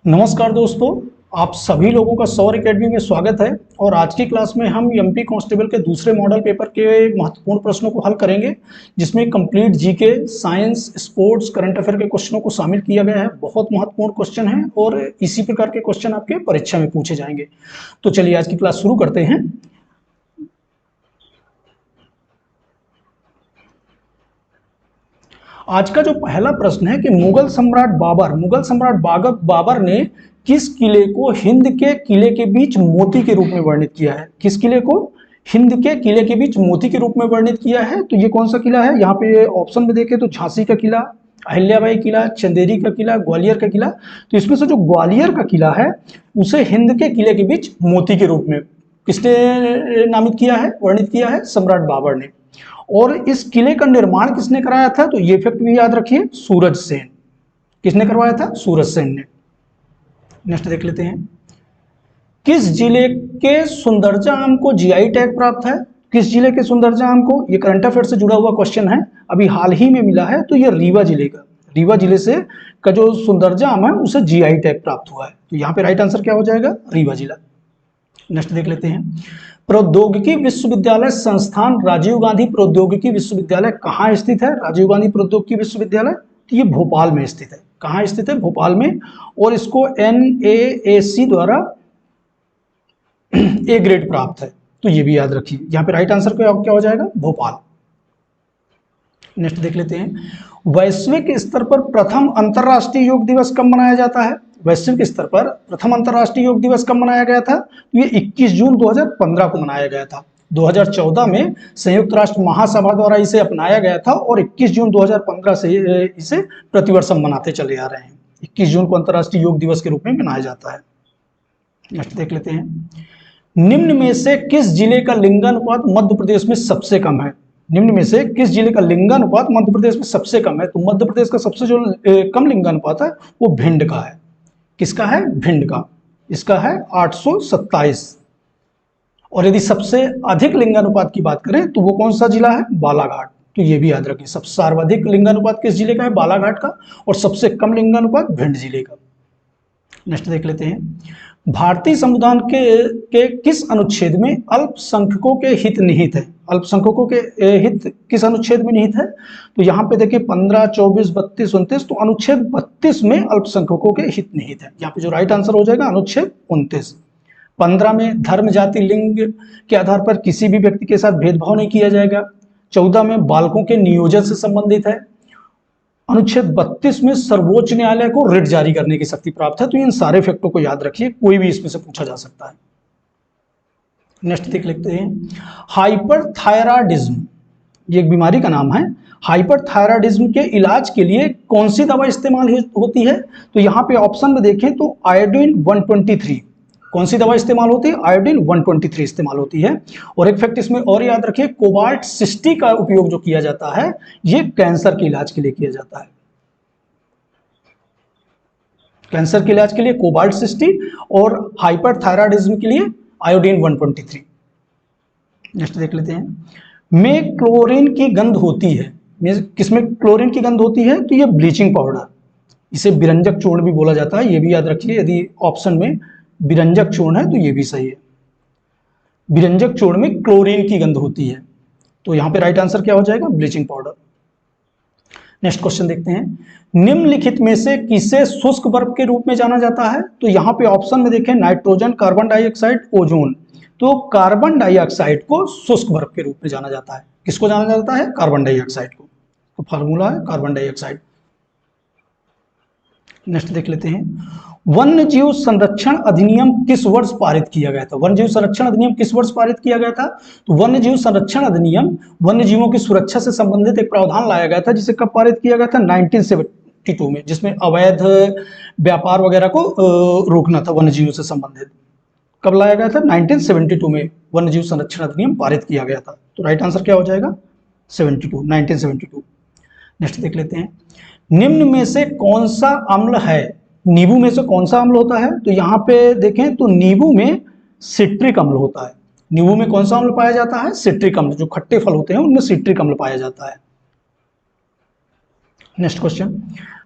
नमस्कार दोस्तों, आप सभी लोगों का सौर एकेडमी में स्वागत है। और आज की क्लास में हम एमपी कांस्टेबल के दूसरे मॉडल पेपर के महत्वपूर्ण प्रश्नों को हल करेंगे, जिसमें complete GK, science, sports, current affair के क्वेश्चनों को शामिल किया गया है। बहुत महत्वपूर्ण क्वेश्चन है और इसी प्रकार के क्वेश्चन आपके परीक्षा में पूछे जाएंगे। तो चलिए आज की क्लास शुरू करते हैं। आज का जो पहला प्रश्न है कि मुगल सम्राट बाबर ने किस किले को हिंद के किले के बीच मोती के रूप में वर्णित किया है? किस किले को हिंद के किले के बीच मोती के रूप में वर्णित किया है? तो ये कौन सा किला है? यहाँ पे ऑप्शन में देखें तो झांसी का किला, अहिल्याबाई किला, चंदेरी का किला, ग्वालियर का किला। तो इसमें से जो ग्वालियर का किला है उसे हिंद के किले के बीच मोती के रूप में किसने नामित किया है, वर्णित किया है? सम्राट बाबर ने। और इस किले का निर्माण किसने कराया था? तो ये फैक्ट भी याद रखिए, सूरज सेन। किसने करवाया था? सूरज सेन ने। नेक्स्ट देख लेते हैं, किस जिले के सुंदरजा आम को जीआई टैग प्राप्त है? किस जिले के सुंदरजा आम को? ये करंट अफेयर से जुड़ा हुआ क्वेश्चन है, अभी हाल ही में मिला है। तो ये रीवा जिले का, रीवा जिले से का जो सुंदरजा आम है उसे जीआई टैग प्राप्त हुआ है। तो यहाँ पे राइट आंसर क्या हो जाएगा? रीवा जिला। नेक्स्ट देख लेते हैं, प्रौद्योगिकी विश्वविद्यालय संस्थान राजीव गांधी प्रौद्योगिकी विश्वविद्यालय कहाँ स्थित है? राजीव गांधी प्रौद्योगिकी विश्वविद्यालय, तो ये भोपाल में स्थित है। कहाँ स्थित है? भोपाल में। और इसको NAAC द्वारा ए ग्रेड प्राप्त है, तो ये भी याद रखिए। यहाँ पे राइट आंसर क्या हो जाएगा? भोपाल। नेक्स्ट देख लेते हैं, वैश्विक स्तर पर प्रथम अंतरराष्ट्रीय योग दिवस कब मनाया जाता है? वैश्विक स्तर पर प्रथम अंतरराष्ट्रीय योग दिवस कब मनाया गया था? तो ये 21 जून 2015 को मनाया गया था। 2014 में संयुक्त राष्ट्र महासभा द्वारा इसे अपनाया गया था और 21 जून 2015 से इसे प्रतिवर्ष हम मनाते चले आ रहे हैं। 21 जून को अंतरराष्ट्रीय योग दिवस के रूप में मनाया जाता है। नेक्स्ट देख लेते हैं, निम्न में से किस जिले का लिंगानुपात मध्य प्रदेश में सबसे कम है? निम्न में से किस जिले का लिंगानुपात मध्य प्रदेश में सबसे कम है? तो मध्य प्रदेश का सबसे जो कम लिंगानुपात है वो भिंड का है। किसका है? भिंड का। इसका है 827। और यदि सबसे अधिक लिंगानुपात की बात करें तो वो कौन सा जिला है? बालाघाट। तो ये भी याद रखें, सबसे सर्वाधिक लिंगानुपात किस जिले का है? बालाघाट का। और सबसे कम लिंगानुपात भिंड जिले का। नेक्स्ट देख लेते हैं, भारतीय संविधान के किस अनुच्छेद में अल्पसंख्यकों के हित निहित है? अल्पसंख्यकों के हित किस अनुच्छेद में निहित है? तो यहाँ पे देखिए 15, 24, 32, 29। तो अनुच्छेद 32 में अल्पसंख्यकों के हित निहित है। यहाँ पे जो राइट आंसर हो जाएगा अनुच्छेद 29। 15 में धर्म, जाति, लिंग के आधार पर किसी भी व्यक्ति के साथ भेदभाव नहीं किया जाएगा। 14 में बालकों के नियोजन से संबंधित है। अनुच्छेद 32 में सर्वोच्च न्यायालय को रिट जारी करने की शक्ति प्राप्त है। तो इन सारे फैक्टों को याद रखिए, कोई भी इसमें से पूछा जा सकता है। नेक्स्ट देख लेते हैं, हाइपरथायराइडिज्म, ये एक बीमारी का नाम है। हाइपरथायराइडिज्म के इलाज के लिए कौन सी दवा इस्तेमाल होती है? तो यहाँ पे ऑप्शन में देखें तो आयोडीन 123। कौन सी दवा इस्तेमाल होती है? आयोडीन 123 इस्तेमाल होती है। और एक फैक्ट इसमें और याद रखिए, कोबाल्ट 60 का उपयोग जो किया जाता है ये कैंसर के इलाज के लिए किया जाता है। कैंसर के इलाज के लिए कोबाल्ट 60 और हाइपरथायराइडिज्म के लिए आयोडीन 123। नेक्स्ट देख लेते हैं, में क्लोरीन की गंध होती है। किसमें क्लोरीन की गंध होती है? तो ये ब्लीचिंग पाउडर, इसे बिरंजक चूर्ण भी बोला जाता है। ये भी याद रखिए, यदि ऑप्शन में बिरंजक चूर्ण है तो ये भी सही है। बिरंजक चूर्ण में क्लोरीन की गंध होती है। तो यहाँ पे राइट आंसर क्या हो जाएगा? Bleaching powder. नेक्स्ट क्वेश्चन देखते हैं, निम्नलिखित में से किसे शुष्क बर्फ के रूप में जाना जाता है? तो यहाँ पे ऑप्शन में देखें, नाइट्रोजन, कार्बन डाइऑक्साइड, ओजोन। तो कार्बन डाइऑक्साइड को शुष्क बर्फ के रूप में जाना जाता है। किसको जाना जाता है? कार्बन डाइऑक्साइड को। तो फार्मूला है कार्बन डाइऑक्साइड। नेक्स्ट देख लेते हैं, वन्य जीव संरक्षण अधिनियम किस वर्ष पारित किया गया था? वन्य जीव संरक्षण अधिनियम किस वर्ष पारित किया गया था? तो वन्य जीव संरक्षण अधिनियम वन्य जीवों की सुरक्षा से संबंधित एक प्रावधान लाया गया था, जिसे कब पारित किया गया था? 1972 में, जिसमें अवैध व्यापार वगैरह को रोकना था वन्य जीवों से संबंधित। कब लाया गया था? 1972 में वन्य जीव संरक्षण अधिनियम पारित किया गया था। तो राइट आंसर क्या हो जाएगा? 1972। नेक्स्ट देख लेते हैं, निम्न में से कौन सा अम्ल है? नींबू में से कौन सा अम्ल होता है? तो यहाँ पे देखें तो नींबू में सिट्रिक अम्ल होता है। नींबू में कौन सा अम्ल पाया जाता है? सिट्रिक अम्ल। जो खट्टे फल होते हैं उनमें सिट्रिक अम्ल पाया जाता है। नेक्स्ट क्वेश्चन,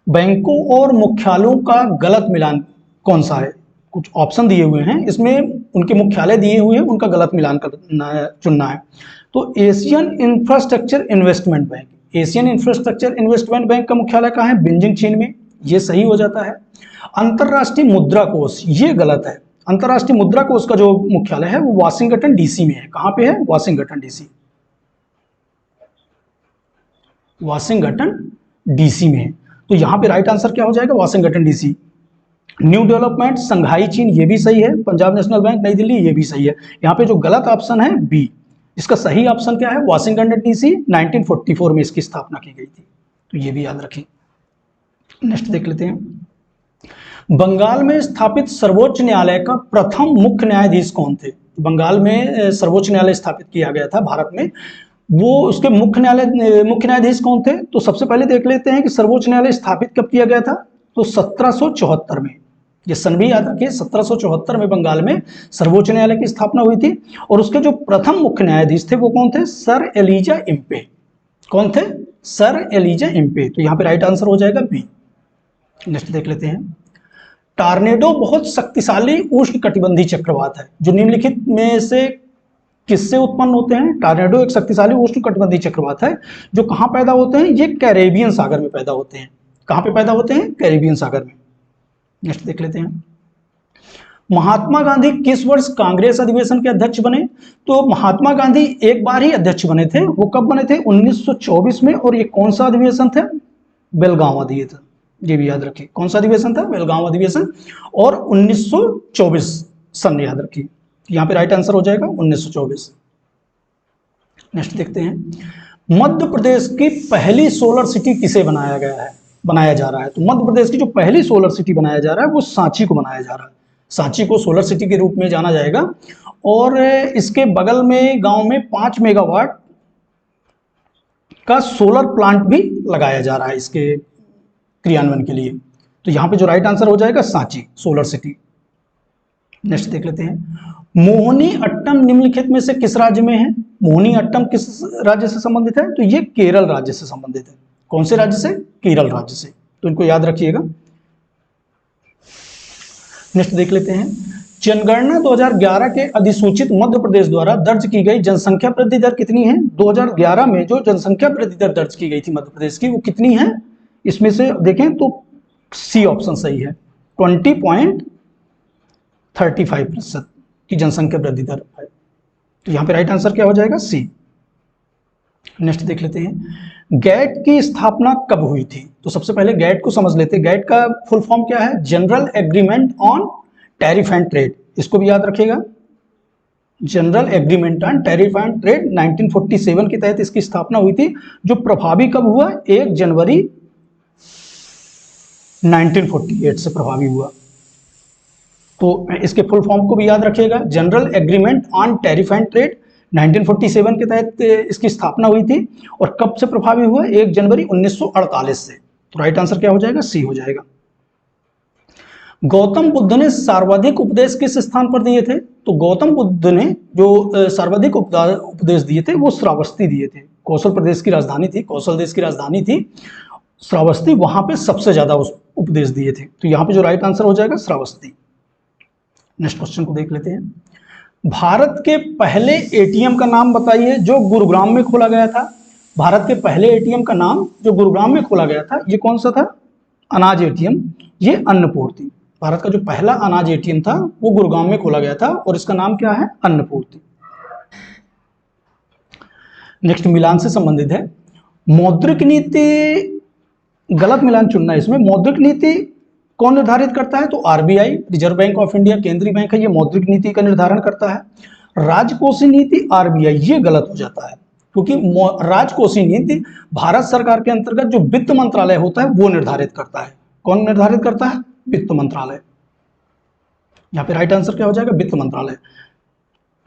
बैंकों और मुख्यालयों का गलत मिलान कौन सा है? कुछ ऑप्शन दिए हुए हैं, इसमें उनके मुख्यालय दिए हुए हैं, उनका गलत मिलान करना है, चुनना है। तो Asian infrastructure investment bank, Asian infrastructure investment bank का मुख्यालय कहाँ है? बीजिंग चीन में, ये सही हो जाता है। अंतरराष्ट्रीय मुद्रा कोष, ये गलत है। अंतरराष्ट्रीय मुद्रा कोष का जो मुख्यालय है वो वाशिंगटन डीसी में है। कहाँ पे है? वाशिंगटन डीसी, वाशिंगटन डीसी में है। तो यहाँ पे राइट आंसर क्या हो जाएगा? Washington DC. न्यू डेवलपमेंट संघाई चीन, ये भी सही है। पंजाब नेशनल बैंक नई दिल्ली, ये भी सही है। यहाँ पे जो गलत ऑप्शन है बी, इसका सही ऑप्शन क्या है? वाशिंगटन डीसी 1944 में इसकी स्थापना की गई थी, तो ये भी याद रखें। नेक्स्ट देख लेते हैं। बंगाल में स्थापित सर्वोच्च न्यायालय का प्रथम मुख्य न्यायाधीश कौन थे? बंगाल में सर्वोच्च न्यायालय स्थापित किया गया था भारत में, वो उसके मुख्य न्यायाधीश कौन थे? तो सबसे पहले देख लेते हैं कि सर्वोच्च न्यायालय स्थापित कब किया गया था। तो 1774 में, ये सन भी याद रखिए, 1774 में बंगाल में सर्वोच्च न्यायालय की स्थापना हुई थी। और उसके जो प्रथम मुख्य न्यायाधीश थे वो कौन थे? Sir Elijah Impey. कौन थे? Sir Elijah Impey. तो यहाँ पे राइट आंसर हो जाएगा बी। नेक्स्ट देख लेते हैं। टॉर्नेडो बहुत शक्तिशाली उष्णकटिबंधीय चक्रवात है, जो निम्नलिखित में से किससे उत्पन्न होते हैं? टॉर्नेडो एक शक्तिशाली उष्णकटिबंधीय चक्रवात है, जो कहाँ पैदा होते हैं? ये कैरेबियन सागर में पैदा होते हैं। कहाँ पे पैदा होते हैं? कैरेबियन सागर में। नेक्स्ट देख लेते हैं। महात्मा गांधी किस वर्ष कांग्रेस अधिवेशन के अध्यक्ष बने? तो महात्मा गांधी एक बार ही अध्यक्ष बने थे। वो कब बने थे? 1924 में। और ये कौन सा अधिवेशन था? बेलगांव अधिवेशन, ये भी याद रखिए। कौन सा अधिवेशन था? बेलगांव अधिवेशन। और 1924 सन याद रखिए। यहाँ पे राइट आंसर हो जाएगा 1924। नेक्स्ट देखते हैं। मध्य प्रदेश की पहली सोलर सिटी किसे बनाया जा रहा है? तो मध्य प्रदेश की जो पहली सोलर सिटी बनाया जा रहा है वो सांची को बनाया जा रहा है। सांची को सोलर सिटी के रूप में जाना जाएगा। और इसके बगल में गांव में 5 मेगावाट का सोलर प्लांट भी लगाया जा रहा है इसके क्रियान्वयन के लिए। तो यहाँ पे जो राइट आंसर हो जाएगा सांची सोलर सिटी। नेक्स्ट देख लेते हैं। मोहिनी अट्टम निम्नलिखित में से किस राज्य में है? मोहिनी अट्टम किस राज्य से संबंधित है? तो ये केरल राज्य से संबंधित है। कौन से राज्य से? केरल राज्य से। तो इनको याद रखिएगा। नेक्स्ट देख लेते हैं। जनगणना 2011 के अधिसूचित मध्य प्रदेश द्वारा दर्ज की गई जनसंख्या वृद्धि दर कितनी है? 2011 में जो जनसंख्या वृद्धि दर दर्ज की गई थी मध्य प्रदेश की, वो कितनी है? इसमें से देखें तो सी ऑप्शन सही है, 20.35% की जनसंख्या वृद्धि दर है। तो यहाँ पे राइट आंसर क्या हो जाएगा? सी। नेक्स्ट देख लेते हैं। गैट की स्थापना कब हुई थी? तो सबसे पहले गैट को समझ लेते हैं। गैट का फुल फॉर्म क्या है? General agreement on tariff and trade. इसको भी याद रखिएगा। General agreement on tariff and trade 1947 के तहत इसकी स्थापना हुई थी, जो प्रभावी कब हुआ? 1 जनवरी 1948 से प्रभावी हुआ। तो इसके फुल फॉर्म को भी याद रखिएगा। General agreement on tariff and trade 1947 के तहत इसकी स्थापना हुई थी। और कब से प्रभावी हुआ? 1 जनवरी 1948 से। तो राइट आंसर क्या हो जाएगा? सी हो जाएगा। गौतम बुद्ध ने सर्वाधिक उपदेश किस स्थान पर दिए थे? तो गौतम बुद्ध ने जो सर्वाधिक उपदेश दिए थे वो श्रावस्ती दिए थे। कौशल प्रदेश की राजधानी थी, कौशल देश की राजधानी थी श्रावस्ती, वहां पे सबसे ज्यादा उपदेश दिए थे। तो यहाँ पे जो राइट आंसर हो जाएगा श्रावस्ती। नेक्स्ट क्वेश्चन को देख लेते हैं। भारत के पहले एटीएम का नाम बताइए जो गुरुग्राम में खोला गया था। भारत के पहले एटीएम का नाम जो गुरुग्राम में खोला गया था, ये कौन सा था? अनाज एटीएम, ये अन्नपूर्ति। भारत का जो पहला अनाज एटीएम था वो गुरुग्राम में खोला गया था और इसका नाम क्या है? अन्नपूर्ति। नेक्स्ट मिलान से संबंधित है। मौद्रिक नीति, गलत मिलान चुनना है इसमें। मौद्रिक नीति कौन निर्धारित करता है? तो RBI, reserve bank of India, केंद्रीय बैंक है, ये मौद्रिक नीति का निर्धारण करता है। राजकोषीय नीति आरबीआई, ये गलत हो जाता है, क्योंकि राजकोषीय नीति भारत सरकार के अंतर्गत जो वित्त मंत्रालय होता है वो निर्धारित करता है। कौन निर्धारित करता है? वित्त मंत्रालय। यहाँ पे राइट आंसर क्या हो जाएगा? वित्त मंत्रालय।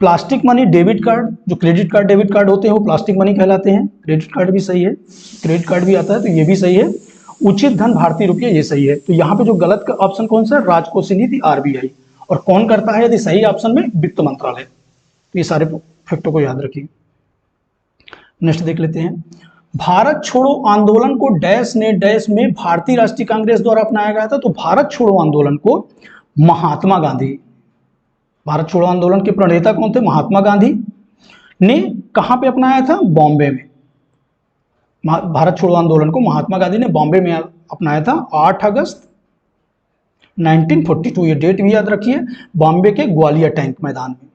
प्लास्टिक मनी डेबिट कार्ड, जो क्रेडिट कार्ड डेबिट कार्ड होते हैं वो प्लास्टिक मनी कहलाते हैं। क्रेडिट कार्ड भी सही है, क्रेडिट कार्ड भी आता है, तो ये भी सही है। उचित धन भारतीय रुपये, ये सही है। तो यहाँ पे जो गलत का ऑप्शन कौन सा है? राजकोषीय नीति आरबीआई। और कौन करता है यदि सही ऑप्शन में? वित्त मंत्रालय। तो ये सारे फैक्टों को याद रखिए। नेक्स्ट देख लेते हैं। भारत छोड़ो आंदोलन को डैश ने डैश में भारतीय राष्ट्रीय कांग्रेस द्वारा अपनाया गया था। तो भारत छोड़ो आंदोलन को महात्मा गांधी। भारत छोड़ो आंदोलन के प्रणेता कौन थे? महात्मा गांधी ने कहां पे अपनाया था? बॉम्बे में। भारत छोड़ो आंदोलन को महात्मा गांधी ने बॉम्बे में अपनाया था 8 अगस्त 1942। ये डेट भी याद रखिए, बॉम्बे के ग्वालियर टैंक मैदान में।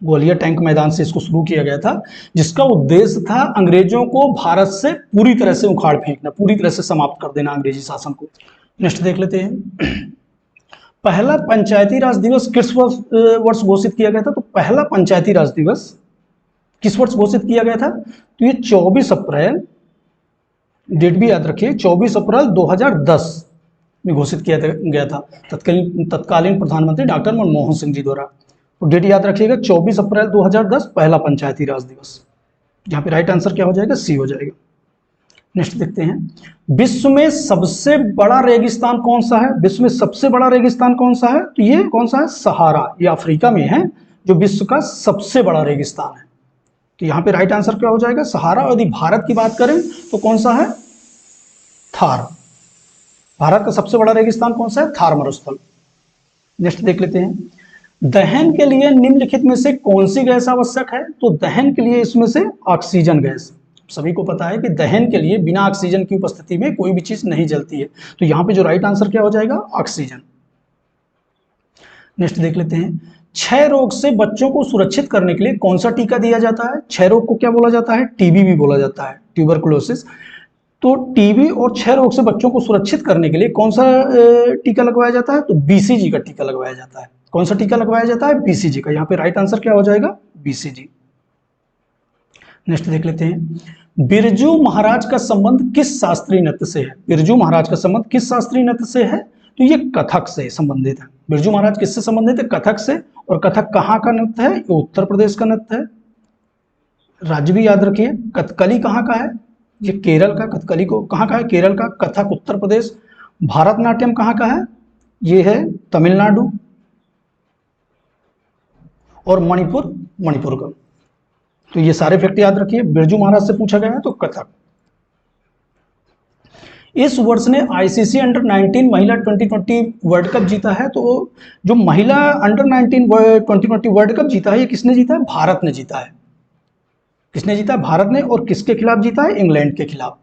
ग्वालियर टैंक मैदान से इसको शुरू किया गया था, जिसका उद्देश्य था अंग्रेजों को भारत से पूरी तरह से उखाड़ फेंकना, पूरी तरह से समाप्त कर देना अंग्रेजी शासन को। नेक्स्ट देख लेते हैं, पहला पंचायती राज दिवस किस वर्ष घोषित किया गया था? तो पहला पंचायती राज दिवस किस वर्ष घोषित किया गया था? तो ये 24 अप्रैल, डेट भी याद रखिए, 24 अप्रैल 2010 में घोषित किया गया था तत्कालीन प्रधानमंत्री डॉक्टर मनमोहन सिंह जी द्वारा। तो डेट याद रखिएगा, 24 अप्रैल 2010 पहला पंचायती राज दिवस। यहाँ पे राइट आंसर क्या हो जाएगा? सी हो जाएगा। नेक्स्ट देखते हैं, विश्व में सबसे बड़ा रेगिस्तान कौन सा है? विश्व में सबसे बड़ा रेगिस्तान कौन सा है? तो ये कौन सा है? सहारा। ये अफ्रीका में है, जो विश्व का सबसे बड़ा रेगिस्तान है। तो यहाँ पे राइट आंसर क्या हो जाएगा? सहारा। और यदि भारत की बात करें तो कौन सा है? थार। भारत का सबसे बड़ा रेगिस्तान कौन सा है? थार मरुस्थल। नेक्स्ट देख लेते हैं, दहन के लिए निम्नलिखित में से कौन सी गैस आवश्यक है? तो दहन के लिए इसमें से ऑक्सीजन गैस। सभी को पता है कि दहन के लिए बिना ऑक्सीजन की उपस्थिति में कोई भी चीज नहीं जलती है। तो यहाँ पे जो राइट आंसर क्या हो जाएगा? ऑक्सीजन। नेक्स्ट देख लेते हैं, क्षय रोग से बच्चों को सुरक्षित करने के लिए कौन सा टीका दिया जाता है? क्षय रोग को क्या बोला जाता है? टीबी भी बोला जाता है, ट्यूबरकुलोसिस। तो टीबी और क्षय रोग से बच्चों को सुरक्षित करने के लिए कौन सा टीका लगवाया जाता है? तो बीसीजी का टीका लगवाया जाता है। कौन सा टीका लगवाया जाता है? बीसीजी का। यहाँ पे राइट आंसर क्या हो जाएगा? बीसीजी। नेक्स्ट देख लेते हैं, बिरजू महाराज का संबंध किस शास्त्रीय नृत्य से है? बिरजू महाराज का संबंध किस शास्त्रीय नृत्य से है? तो ये कथक से संबंधित है। बिरजू महाराज किससे संबंधित है? कथक से। और कथक कहाँ का नृत्य है? ये उत्तर प्रदेश का नृत्य है। राज्य भी याद रखिए। कथकली कहाँ का है? ये केरल का। कथकली को कहाँ का है? केरल का। कथक उत्तर प्रदेश। भारतनाट्यम कहाँ का है? ये है तमिलनाडु। और मणिपुर, मणिपुर का। तो ये सारे फैक्ट याद रखिए। बिरजू महाराज से पूछा गया है तो कथक। इस वर्ष ने आईसीसी अंडर 19 महिला 2020 वर्ल्ड कप जीता है। तो जो महिला अंडर 19 2020 वर्ल्ड कप जीता है, ये किसने जीता है? भारत ने जीता है। किसने जीता है? भारत ने। और किसके खिलाफ जीता है? इंग्लैंड के खिलाफ।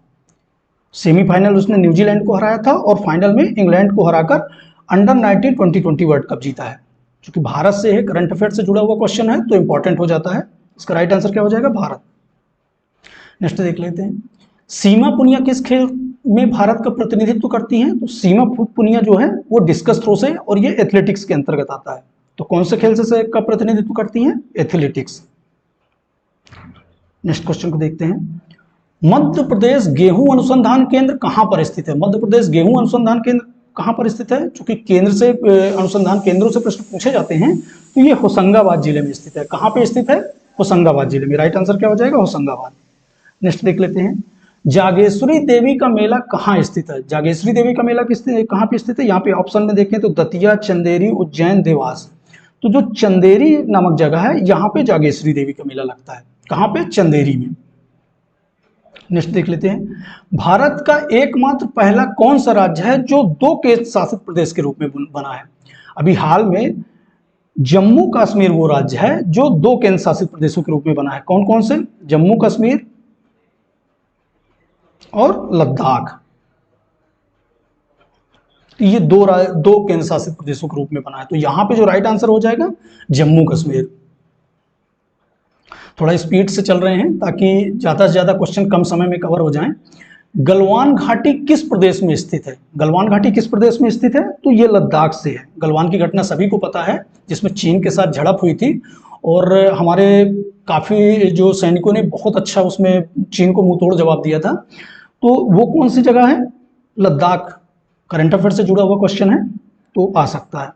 सेमीफाइनल उसने न्यूजीलैंड को हराया था और फाइनल में इंग्लैंड को हराकर अंडर 19 2020 वर्ल्ड कप जीता है। क्योंकि भारत से है, करंट अफेयर से जुड़ा हुआ क्वेश्चन है तो इंपॉर्टेंट हो जाता है। इसका राइट आंसर क्या हो जाएगा? भारत। नेक्स्ट देख लेते हैं, सीमा पुनिया किस खेल में भारत का प्रतिनिधित्व करती हैं? तो सीमा पुनिया जो है वो डिस्कस थ्रो से, और ये एथलेटिक्स के अंतर्गत आता है। तो कौन से खेल से का प्रतिनिधित्व करती हैं? एथलेटिक्स। नेक्स्ट क्वेश्चन को देखते हैं, मध्य प्रदेश गेहूं अनुसंधान केंद्र कहां पर स्थित है? मध्य प्रदेश गेहूं अनुसंधान केंद्र कहां पर स्थित है? चूंकि केंद्र से अनुसंधान केंद्रों से प्रश्न पूछे जाते हैं तो ये होशंगाबाद जिले में स्थित है। कहां पे स्थित है? होशंगाबाद जिले में। राइट आंसर क्या हो जाएगा? होशंगाबाद। नेक्स्ट देख लेते हैं, जागेश्वरी देवी का मेला कहाँ स्थित है? जागेश्वरी देवी का मेला कहाँ पे स्थित है? यहाँ पे ऑप्शन में देखें तो दतिया, चंदेरी, उज्जैन, देवास। तो जो चंदेरी नामक जगह है, यहाँ पे जागेश्वरी देवी का मेला लगता है। कहाँ पे? चंदेरी में। नेक्स्ट देख लेते हैं, भारत का एकमात्र पहला कौन सा राज्य है जो 2 केंद्र शासित प्रदेश के रूप में बना है? अभी हाल में जम्मू कश्मीर वो राज्य है जो 2 केंद्र शासित प्रदेशों के रूप में बना है। कौन कौन से? जम्मू कश्मीर और लद्दाख। तो ये दो केंद्र शासित प्रदेशों के रूप में बना है। तो यहां पे जो राइट आंसर हो जाएगा जम्मू कश्मीर। थोड़ा स्पीड से चल रहे हैं ताकि ज्यादा से ज्यादा क्वेश्चन कम समय में कवर हो जाएं। गलवान घाटी किस प्रदेश में स्थित है? गलवान घाटी किस प्रदेश में स्थित है? तो ये लद्दाख से है। गलवान की घटना सभी को पता है, जिसमें चीन के साथ झड़प हुई थी और हमारे काफी जो सैनिकों ने बहुत अच्छा उसमें चीन को मुंह तोड़ जवाब दिया था। तो वो कौन सी जगह है? लद्दाख। करंट अफेयर से जुड़ा हुआ क्वेश्चन है तो आ सकता है।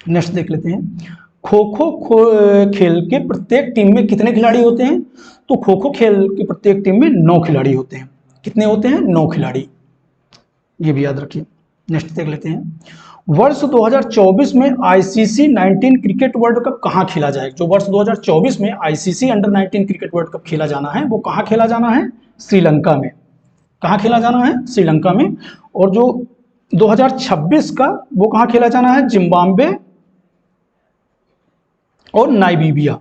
नेक्स्ट देख लेते हैं, खो खो खेल के प्रत्येक टीम में कितने खिलाड़ी होते हैं? तो खो खो खेल की प्रत्येक टीम में 9 खिलाड़ी होते हैं। कितने होते हैं? 9 खिलाड़ी। ये भी याद रखिए। नेक्स्ट देख लेते हैं, वर्ष 2024 में आईसीसी 19 क्रिकेट वर्ल्ड कप कहां खेला जाएगा? जो वर्ष 2024 में ICC under 19 cricket world cup खेला जाना है वो कहां खेला जाना है? श्रीलंका में। कहाँ खेला जाना है? श्रीलंका में। और जो 2026 का वो कहाँ खेला जाना है? जिम्बाब्वे और नामीबिया।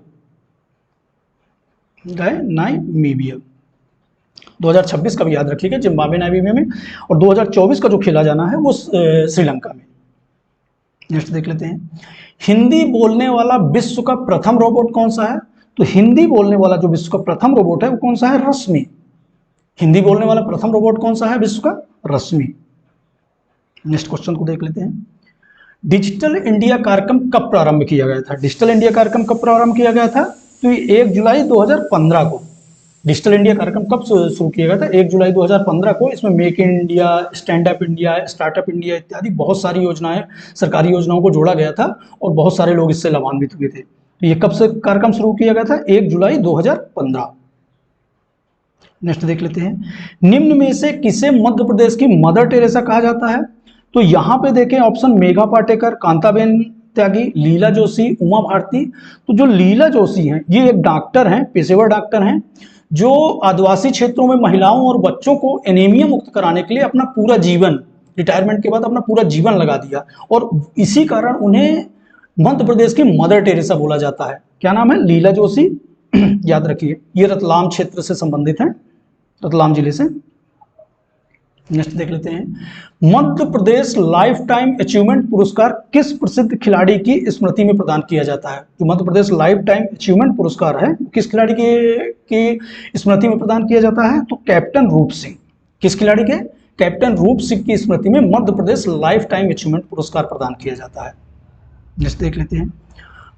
2026 का भी याद रखिएगा, जिम्बाब्वे नामीबिया में। और 2024 का जो खेला जाना है वो श्रीलंका में। नेक्स्ट देख लेते हैं, हिंदी बोलने वाला विश्व का प्रथम रोबोट कौन सा है? तो हिंदी बोलने वाला जो विश्व का प्रथम रोबोट है वो कौन सा है? रश्मि। हिंदी बोलने वाला प्रथम रोबोट कौन सा है विश्व का? रश्मि। नेक्स्ट क्वेश्चन को देख लेते हैं, डिजिटल इंडिया कार्यक्रम कब प्रारंभ किया गया था? डिजिटल इंडिया कार्यक्रम कब प्रारंभ किया गया था? तो 1 जुलाई 2015 को डिजिटल इंडिया कार्यक्रम कब शुरू किया गया था? 1 जुलाई 2015 को। इसमें make in India, stand up India, startup India इत्यादि बहुत सारी योजनाएं, सरकारी योजनाओं को जोड़ा गया था और बहुत सारे लोग इससे लाभान्वित हुए थे। तो ये कब से कार्यक्रम शुरू किया गया था? 1 जुलाई 2015। नेक्स्ट देख लेते हैं, निम्न में से किसे मध्य प्रदेश की मदर टेरेसा कहा जाता है? तो यहाँ पे देखें ऑप्शन मेघा पाटेकर, कांताबेन त्यागी, लीला जोशी, उमा भारती। तो जो लीला जोशी हैं ये एक डॉक्टर हैं, पेशेवर डॉक्टर हैं, जो आदिवासी क्षेत्रों में महिलाओं और बच्चों को एनीमिया मुक्त कराने के लिए अपना पूरा जीवन, रिटायरमेंट के बाद अपना पूरा जीवन लगा दिया, और इसी कारण उन्हें मध्य प्रदेश की मदर टेरेसा बोला जाता है। क्या नाम है? लीला जोशी। याद रखिए, ये रतलाम क्षेत्र से संबंधित हैं, रतलाम जिले से। नेक्स्ट देख लेते हैं, Madhya Pradesh life time achievement पुरस्कार किस प्रसिद्ध खिलाड़ी की स्मृति में प्रदान किया जाता है? जो Madhya Pradesh life time achievement पुरस्कार है किस खिलाड़ी की स्मृति में प्रदान किया जाता है? तो कैप्टन रूप सिंह। किस खिलाड़ी के? कैप्टन रूप सिंह की स्मृति में Madhya Pradesh life time achievement पुरस्कार प्रदान किया जाता है। नेक्स्ट देख लेते हैं,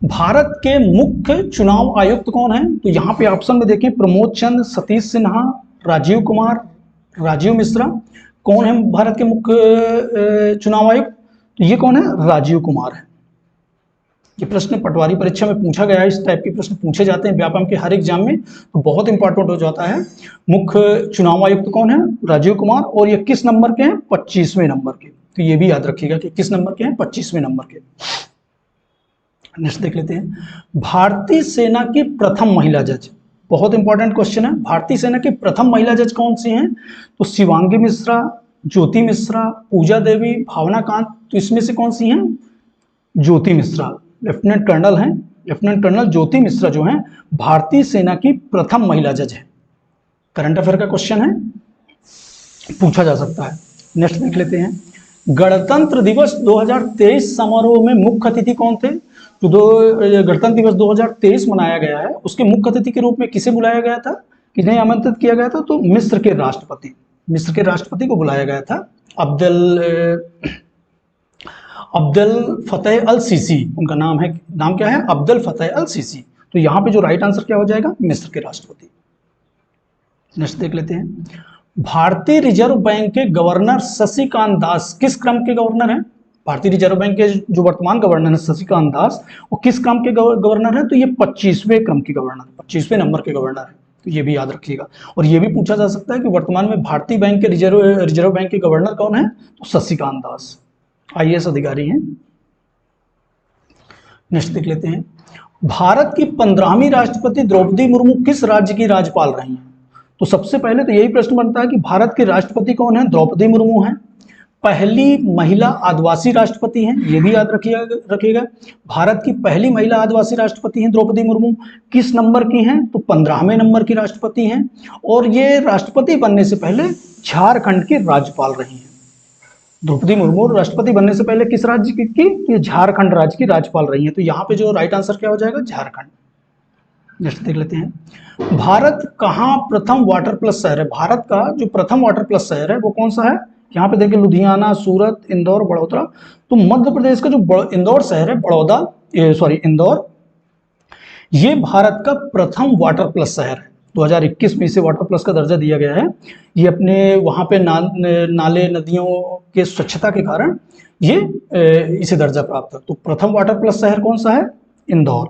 भारत के मुख्य चुनाव आयुक्त कौन है? तो यहाँ पे ऑप्शन में देखें, प्रमोद चंद, सतीश सिन्हा, राजीव कुमार, राजीव मिश्रा। कौन है भारत के मुख्य चुनाव आयुक्त? तो ये कौन है? राजीव कुमार है। ये प्रश्न पटवारी परीक्षा में पूछा गया है, इस टाइप के प्रश्न पूछे जाते हैं व्यापम के हर एग्जाम में, तो बहुत इंपॉर्टेंट हो जाता है। मुख्य चुनाव आयुक्त कौन है? राजीव कुमार। और ये किस नंबर के हैं? 25वें नंबर के। तो ये भी याद रखिएगा कि किस नंबर के हैं? 25वें नंबर के। नेक्स्ट देख लेते हैं, भारतीय सेना की प्रथम महिला जज। बहुत इंपॉर्टेंट क्वेश्चन है, भारतीय सेना की प्रथम महिला जज कौन सी हैं? तो शिवांगी मिश्रा, ज्योति मिश्रा, पूजा देवी, भावना कांत। तो इसमें से कौन सी हैं? ज्योति मिश्रा, लेफ्टिनेंट कर्नल हैं। लेफ्टिनेंट कर्नल ज्योति मिश्रा जो हैं भारतीय सेना की प्रथम महिला जज है। करंट अफेयर का क्वेश्चन है, पूछा जा सकता है। नेक्स्ट देख लेते हैं, गणतंत्र दिवस 2023 समारोह में मुख्य अतिथि कौन थे? तो गणतंत्र दिवस 2023 मनाया गया है, उसके मुख्य अतिथि के रूप में किसे बुलाया गया था, किन्हें आमंत्रित किया गया था? तो मिस्र के राष्ट्रपति को बुलाया गया था, अब्देल फतेह अल सीसी उनका नाम है। नाम क्या है? अब्देल फतेह अल सीसी। तो यहाँ पे जो राइट आंसर क्या हो जाएगा? मिस्र के राष्ट्रपति। नेक्स्ट देख लेते हैं, भारतीय रिजर्व बैंक के गवर्नर शशिकांत दास किस क्रम के गवर्नर हैं? भारतीय रिजर्व बैंक के जो वर्तमान गवर्नर है शशिकांत दास, वो किस क्रम के गवर्नर है? तो ये 25वें क्रम के गवर्नर, 25वें नंबर के गवर्नर है। तो ये भी याद रखिएगा। और ये भी पूछा जा सकता है कि वर्तमान में भारतीय बैंक के रिजर्व बैंक के गवर्नर कौन है? तो शशिकांत दास, IAS अधिकारी हैं। नेक्स्ट देख लेते हैं, भारत की 15वीं राष्ट्रपति द्रौपदी मुर्मू किस राज्य की राज्यपाल रही हैं? तो सबसे पहले तो यही प्रश्न बनता है कि भारत के राष्ट्रपति कौन है? द्रौपदी मुर्मू हैं। पहली महिला आदिवासी राष्ट्रपति हैं, ये भी याद रखिएगा। भारत की पहली महिला आदिवासी राष्ट्रपति हैं द्रौपदी मुर्मू। किस नंबर की हैं? तो 15वें नंबर की राष्ट्रपति हैं। और ये राष्ट्रपति बनने से पहले झारखंड की राज्यपाल रही हैं। द्रौपदी मुर्मू राष्ट्रपति बनने से पहले किस राज्य की? ये झारखंड राज्य की राज्यपाल रही हैं। तो यहाँ पे जो राइट आंसर क्या हो जाएगा? झारखंड। नेक्स्ट देख लेते हैं, भारत कहाँ प्रथम वाटर प्लस शहर है? भारत का जो प्रथम वाटर प्लस शहर है वो कौन सा है? यहाँ पे देखिए, लुधियाना, सूरत, इंदौर, बड़ौदा। तो मध्य प्रदेश का जो इंदौर शहर है, इंदौर, ये भारत का प्रथम वाटर प्लस शहर है। 2021 में इसे वाटर प्लस का दर्जा दिया गया है। ये अपने वहाँ पे नाले नदियों के स्वच्छता के कारण ये इसे दर्जा प्राप्त है। तो प्रथम वाटर प्लस शहर कौन सा है? इंदौर।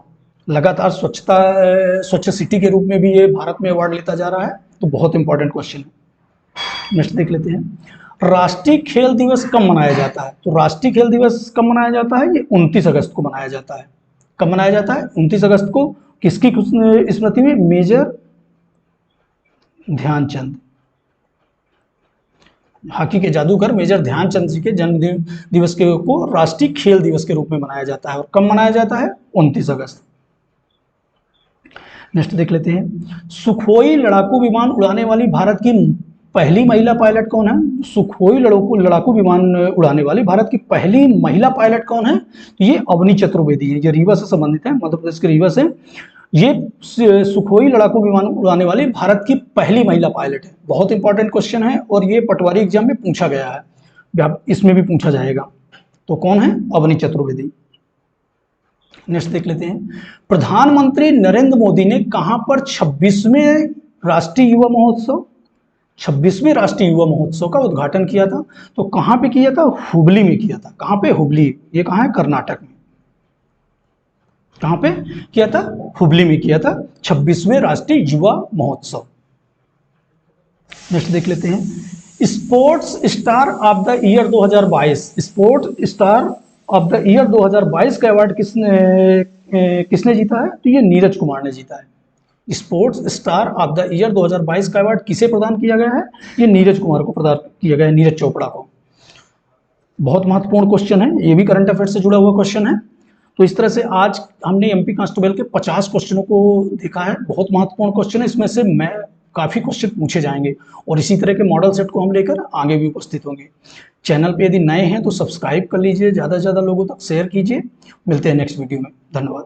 लगातार स्वच्छ सिटी के रूप में भी ये भारत में अवार्ड लेता जा रहा है। तो बहुत इंपॉर्टेंट क्वेश्चन है। नेक्स्ट देख लेते हैं, राष्ट्रीय खेल दिवस कब मनाया जाता है? तो राष्ट्रीय खेल दिवस कब मनाया जाता है? ये 29 अगस्त को मनाया जाता है। कब मनाया जाता है? 29 अगस्त को। किसकी स्मृति में? मेजर ध्यानचंद। हॉकी के जादूगर मेजर ध्यानचंद जी के जन्म दिवस के को राष्ट्रीय खेल दिवस के रूप में मनाया जाता है। और कब मनाया जाता है? 29 अगस्त। नेक्स्ट देख लेते हैं, सुखोई लड़ाकू विमान उड़ाने वाली भारत की पहली महिला पायलट कौन है? सुखोई लड़ाकू विमान उड़ाने वाली भारत की पहली महिला पायलट कौन है? तो ये अवनी चतुर्वेदी है। ये रीवा से संबंधित है, मध्य प्रदेश के रीवा से। ये सुखोई लड़ाकू विमान उड़ाने वाली भारत की पहली महिला पायलट है। बहुत इंपॉर्टेंट क्वेश्चन है और ये पटवारी एग्जाम में पूछा गया है, इसमें भी पूछा जाएगा। तो कौन है? अवनी चतुर्वेदी। नेक्स्ट देख लेते हैं, प्रधानमंत्री नरेंद्र मोदी ने कहां पर 26वें राष्ट्रीय युवा महोत्सव 26वें राष्ट्रीय युवा महोत्सव का उद्घाटन किया था? तो कहां पे किया था? हुबली में किया था। कहां पे? हुबली। ये कहां है? कर्नाटक में। कहां पे किया था? हुबली में किया था 26वें राष्ट्रीय युवा महोत्सव। नेक्स्ट देख लेते हैं, sports star of the year 2022। Sports star of the year 2022 का अवार्ड किसने जीता है? तो ये नीरज कुमार ने जीता है। Sports star of the year 2022 का अवार्ड किसे प्रदान किया गया है? ये नीरज कुमार को प्रदान किया गया है, नीरज चोपड़ा को। बहुत महत्वपूर्ण क्वेश्चन है, ये भी करंट अफेयर से जुड़ा हुआ क्वेश्चन है। तो इस तरह से आज हमने एमपी कांस्टेबल के 50 क्वेश्चनों को देखा है। बहुत महत्वपूर्ण क्वेश्चन है, इसमें से मैं काफ़ी क्वेश्चन पूछे जाएंगे और इसी तरह के मॉडल सेट को हम लेकर आगे भी उपस्थित होंगे। चैनल पे यदि नए हैं तो सब्सक्राइब कर लीजिए, ज़्यादा से ज़्यादा लोगों तक शेयर कीजिए। मिलते हैं नेक्स्ट वीडियो में। धन्यवाद।